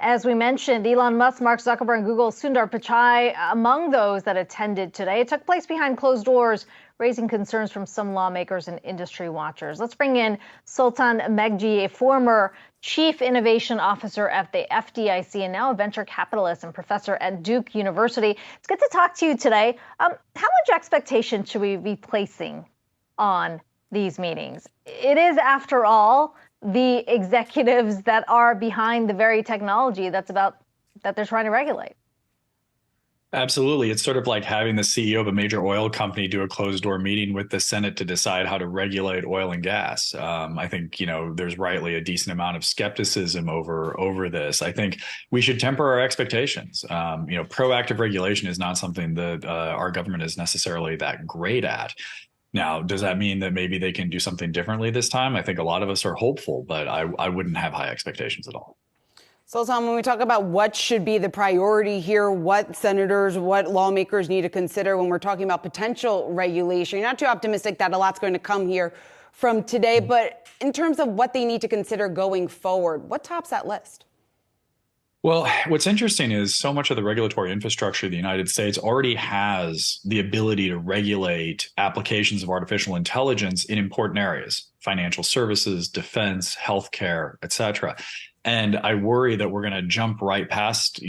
As we mentioned, Elon Musk, Mark Zuckerberg, and Google Sundar Pichai among those that attended today. It took place behind closed doors, raising concerns from some lawmakers and industry watchers. Let's bring in Sultan Meghji, a former chief innovation officer at the FDIC and now a venture capitalist and professor at Duke University. It's good to talk to you today. How much expectation should we be placing on these meetings? It is, after all, the executives that are behind the very technology that they're trying to regulate. Absolutely. It's sort of like having the CEO of a major oil company do a closed door meeting with the Senate to decide how to regulate oil and gas. I think, there's rightly a decent amount of skepticism over this. I think we should temper our expectations. Proactive regulation is not something that our government is necessarily that great at. Now, does that mean that maybe they can do something differently this time? I think a lot of us are hopeful, but I wouldn't have high expectations at all. Sultan, when we talk about what should be the priority here, what senators, what lawmakers need to consider when we're talking about potential regulation, you're not too optimistic that a lot's going to come here from today, but in terms of what they need to consider going forward, what tops that list? Well, what's interesting is so much of the regulatory infrastructure of the United States already has the ability to regulate applications of artificial intelligence in important areas: financial services, defense, healthcare, et cetera. And I worry that we're going to jump right past,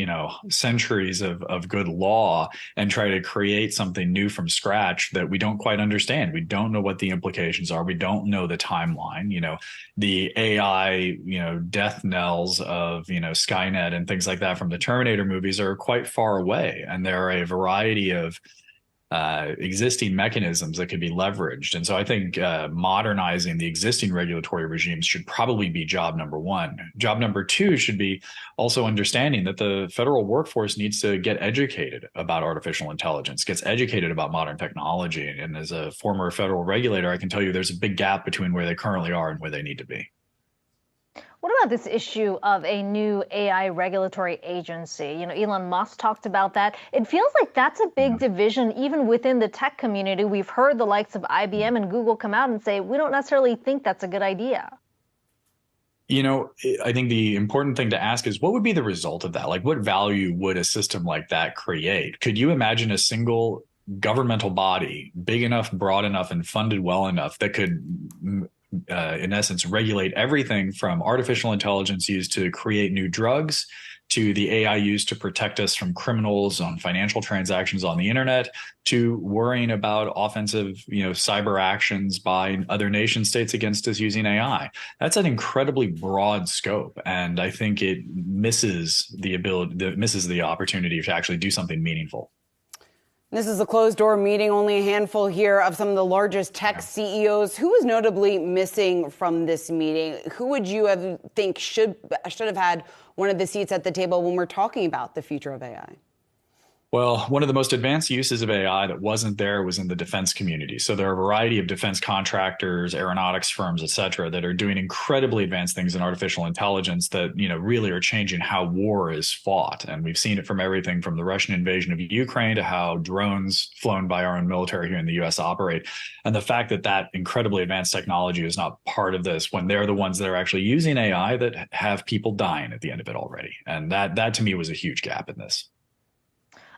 centuries of good law and try to create something new from scratch that we don't quite understand. We don't know what the implications are. We don't know the timeline. The AI, death knells of, Skynet and things like that from the Terminator movies are quite far away. And there are a variety of existing mechanisms that could be leveraged. And so I think modernizing the existing regulatory regimes should probably be job number one. Job number two should be also understanding that the federal workforce needs to get educated about artificial intelligence, gets educated about modern technology. And as a former federal regulator, I can tell you there's a big gap between where they currently are and where they need to be. What about this issue of a new AI regulatory agency? Elon Musk talked about that. It feels like that's a big division even within the tech community. We've heard the likes of IBM and Google come out and say, we don't necessarily think that's a good idea. I think the important thing to ask is what would be the result of that? Like, what value would a system like that create? Could you imagine a single governmental body big enough, broad enough, and funded well enough that could in essence, regulate everything from artificial intelligence used to create new drugs to the AI used to protect us from criminals on financial transactions on the internet, to worrying about offensive, cyber actions by other nation states against us using AI. That's an incredibly broad scope. And I think it misses the opportunity to actually do something meaningful. This is a closed-door meeting, only a handful here of some of the largest tech CEOs. Who is notably missing from this meeting? Who would you think should have had one of the seats at the table when we're talking about the future of AI? Well, one of the most advanced uses of AI that wasn't there was in the defense community. So there are a variety of defense contractors, aeronautics firms, et cetera, that are doing incredibly advanced things in artificial intelligence that, really are changing how war is fought. And we've seen it from everything from the Russian invasion of Ukraine to how drones flown by our own military here in the U.S. operate. And the fact that that incredibly advanced technology is not part of this when they're the ones that are actually using AI that have people dying at the end of it already. And that to me was a huge gap in this.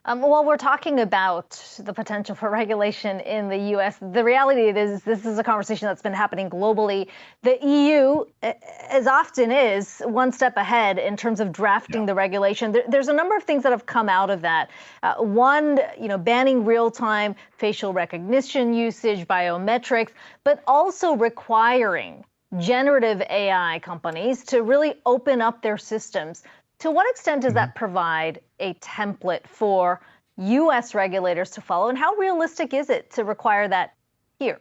While we're talking about the potential for regulation in the U.S., the reality is this is a conversation that's been happening globally. The EU, as often is, one step ahead in terms of drafting the regulation. There's a number of things that have come out of that. One, banning real-time facial recognition usage, biometrics, but also requiring generative AI companies to really open up their systems. To what extent does that provide a template for U.S. regulators to follow? And how realistic is it to require that here?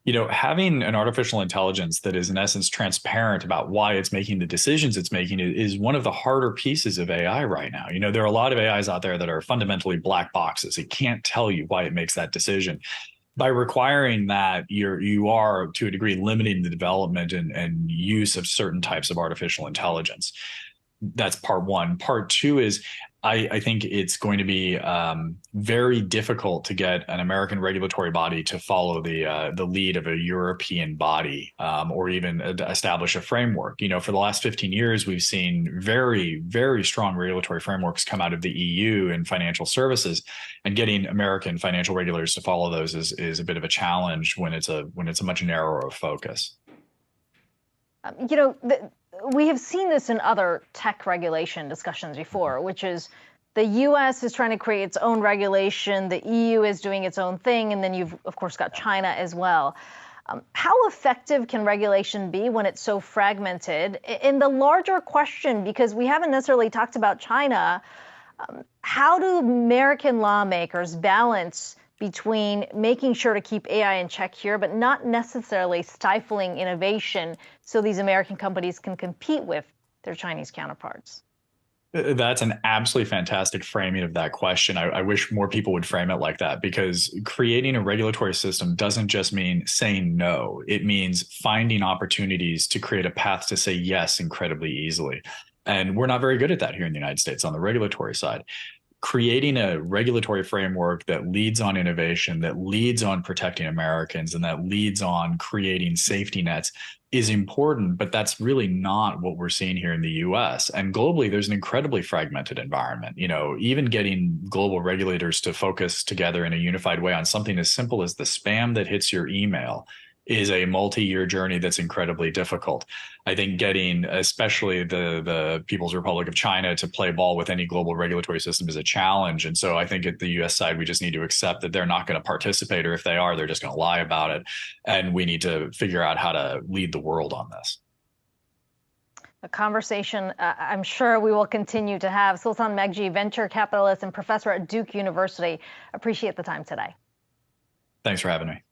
Having an artificial intelligence that is in essence transparent about why it's making the decisions it's making is one of the harder pieces of AI right now. There are a lot of AIs out there that are fundamentally black boxes. It can't tell you why it makes that decision. By requiring that, you are, to a degree, limiting the development and use of certain types of artificial intelligence. That's part one. Part two is I think it's going to be very difficult to get an American regulatory body to follow the lead of a European body, or even establish a framework. For the last 15 years, we've seen very, very strong regulatory frameworks come out of the EU in financial services, and getting American financial regulators to follow those is a bit of a challenge when it's a much narrower focus. We have seen this in other tech regulation discussions before, which is the US is trying to create its own regulation, the EU is doing its own thing, and then you've, of course, got China as well. How effective can regulation be when it's so fragmented? In the larger question, because we haven't necessarily talked about China, how do American lawmakers balance between making sure to keep AI in check here, but not necessarily stifling innovation so these American companies can compete with their Chinese counterparts? That's an absolutely fantastic framing of that question. I wish more people would frame it like that, because creating a regulatory system doesn't just mean saying no. It means finding opportunities to create a path to say yes incredibly easily. And we're not very good at that here in the United States on the regulatory side. Creating a regulatory framework that leads on innovation, that leads on protecting Americans, and that leads on creating safety nets is important, but that's really not what we're seeing here in the US. And globally, there's an incredibly fragmented environment. Even getting global regulators to focus together in a unified way on something as simple as the spam that hits your email is a multi-year journey that's incredibly difficult. I think getting especially the People's Republic of China to play ball with any global regulatory system is a challenge. And so I think at the US side, we just need to accept that they're not going to participate, or if they are, they're just going to lie about it. And we need to figure out how to lead the world on this. A conversation I'm sure we will continue to have. Sultan Meghji, venture capitalist and professor at Duke University. Appreciate the time today. Thanks for having me.